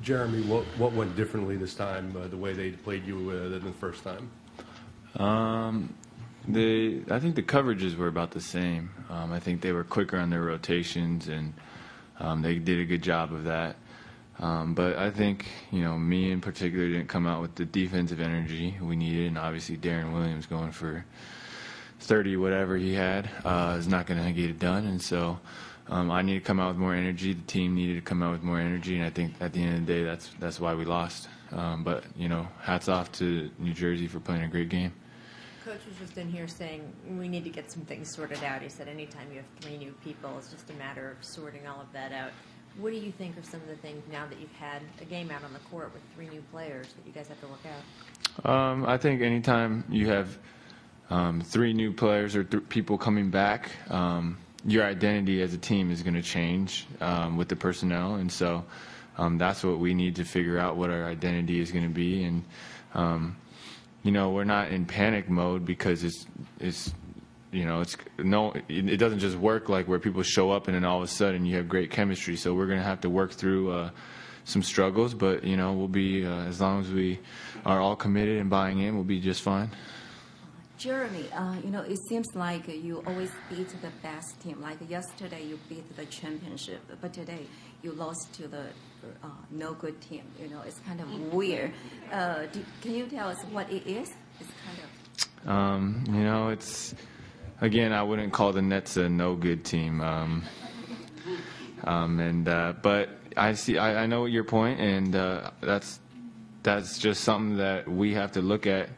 Jeremy, what went differently this time, the way they played you than the first time? I think the coverages were about the same. I think they were quicker on their rotations, and they did a good job of that. But I think, me in particular didn't come out with the defensive energy we needed, and obviously Darren Williams going for 30, whatever he had, is not going to get it done. And so I needed to come out with more energy. The team needed to come out with more energy, and I think at the end of the day, that's why we lost. But, hats off to New Jersey for playing a great game. Coach was just in here saying we need to get some things sorted out. He said anytime you have 3 new people, it's just a matter of sorting all of that out. What do you think are some of the things now that you've had a game out on the court with 3 new players that you guys have to work out? I think anytime you have 3 new players or people coming back, your identity as a team is going to change with the personnel. And so that's what we need to figure out, what our identity is going to be. And we're not in panic mode because it doesn't just work like where people show up and then all of a sudden you have great chemistry. So we're going to have to work through some struggles, but we'll be as long as we are all committed and buying in, we'll be just fine. Jeremy, it seems like you always beat the best team. Like yesterday, you beat the championship, but today you lost to the no good team. It's kind of weird. Can you tell us what it is? It's kind of. It's again, I wouldn't call the Nets a no good team. But I know your point, and that's just something that we have to look at.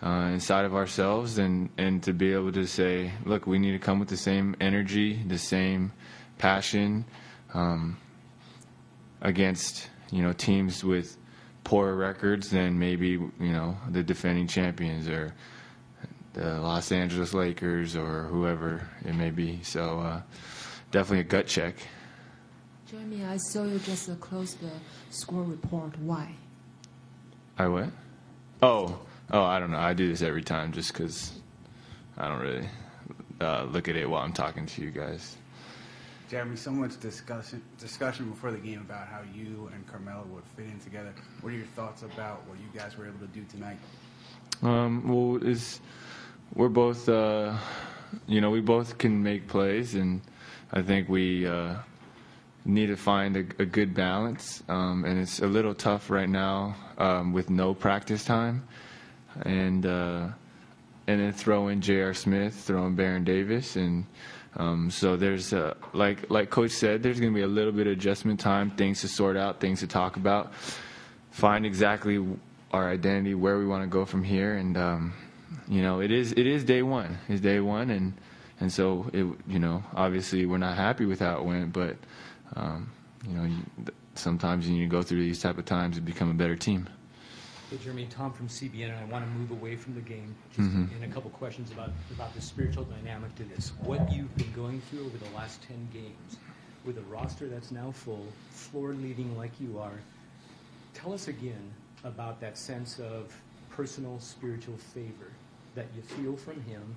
Inside of ourselves and to be able to say, look, we need to come with the same energy, the same passion against, teams with poorer records than maybe, the defending champions or the Los Angeles Lakers or whoever it may be. So definitely a gut check. Jeremy, I saw you just closed the score report. Why? I what? Oh, I don't know. I do this every time just because I don't really look at it while I'm talking to you guys. Jeremy, so much discussion before the game about how you and Carmelo would fit in together. What are your thoughts about what you guys were able to do tonight? Well, we're both, we both can make plays, and I think we need to find a good balance. And it's a little tough right now with no practice time. And then throw in J.R. Smith, throw in Baron Davis, and so there's like Coach said, there's going to be a little bit of adjustment time, things to sort out, things to talk about, find exactly our identity, where we want to go from here, and it is day one, and so obviously we're not happy with how it went, but sometimes you need to go through these type of times to become a better team. Hey, Jeremy, Tom from CBN, and I want to move away from the game just in a couple questions about the spiritual dynamic to this. What you've been going through over the last 10 games with a roster that's now full, floor leading like you are, tell us again about that sense of personal spiritual favor that you feel from him,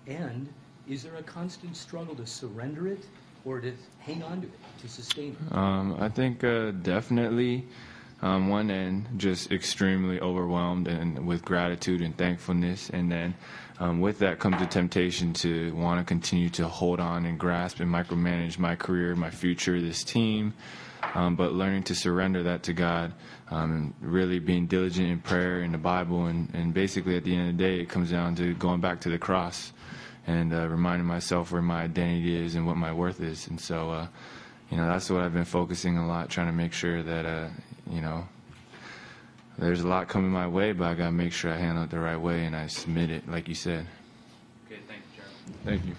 and is there a constant struggle to surrender it or to hang on to it, to sustain it? I think definitely. One end, just extremely overwhelmed and with gratitude and thankfulness, and then with that comes the temptation to want to continue to hold on and grasp and micromanage my career, my future, this team, but learning to surrender that to God and really being diligent in prayer and the Bible, and basically at the end of the day it comes down to going back to the cross and reminding myself where my identity is and what my worth is. And so that's what I've been focusing a lot, trying to make sure that there's a lot coming my way, but I got to make sure I handle it the right way and I submit it, like you said. Okay, thank you, Jeremy. Thank you.